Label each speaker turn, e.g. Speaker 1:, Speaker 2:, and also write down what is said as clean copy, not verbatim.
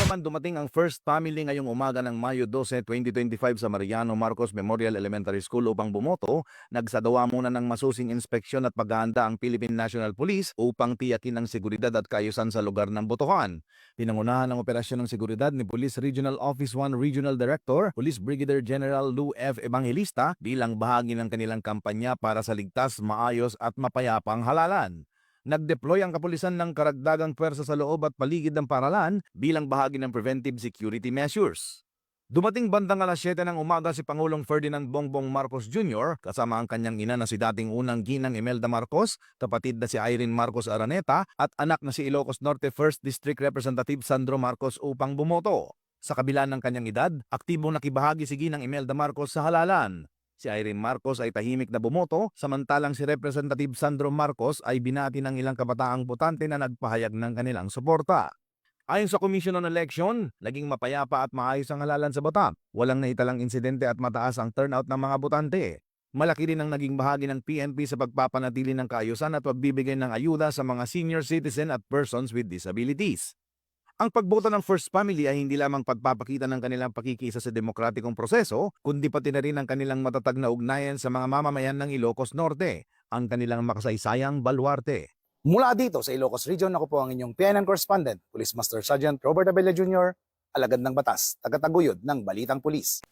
Speaker 1: naman dumating ang first family ngayong umaga ng Mayo 12, 2025 sa Mariano Marcos Memorial Elementary School upang bumoto. Nagsagawa muna ng masusing inspeksyon at paghahanda ang Philippine National Police upang tiyakin ang seguridad at kaayusan sa lugar ng botohan. Pinangunahan ng operasyon ng seguridad ni Police Regional Office 1 Regional Director, Police Brigadier General Lou F. Evangelista bilang bahagi ng kanilang kampanya para sa ligtas, maayos at mapayapang halalan. Nag-deploy ang kapulisan ng karagdagang pwersa sa loob at paligid ng paaralan bilang bahagi ng preventive security measures. Dumating bandang alas 7 ng umaga si Pangulong Ferdinand Bongbong Marcos Jr. kasama ang kanyang ina na si dating unang ginang Imelda Marcos, kapatid na si Irene Marcos Araneta at anak na si Ilocos Norte 1st District Representative Sandro Marcos upang bumoto. Sa kabila ng kanyang edad, aktibong nakibahagi si ginang Imelda Marcos sa halalan. Si Irene Marcos ay tahimik na bumoto, samantalang si Representative Sandro Marcos ay binati ng ilang kabataang botante na nagpahayag ng kanilang suporta. Ayon sa Commission on Election, naging mapayapa at maayos ang halalan sa Batam. Walang naitalang insidente at mataas ang turnout ng mga botante. Malaki rin ang naging bahagi ng PNP sa pagpapanatili ng kaayusan at pagbibigay ng ayuda sa mga senior citizen at persons with disabilities. Ang pagboto ng First Family ay hindi lamang pagpapakita ng kanilang pakikisa sa demokratikong proseso, kundi pati na rin ang kanilang matatag na ugnayan sa mga mamamayan ng Ilocos Norte, ang kanilang makasaysayang baluarte.
Speaker 2: Mula dito sa Ilocos Region, ako po ang inyong PNN correspondent, Police Master Sergeant Robert Abella Jr., alagad ng batas, tagataguyod ng Balitang Pulis.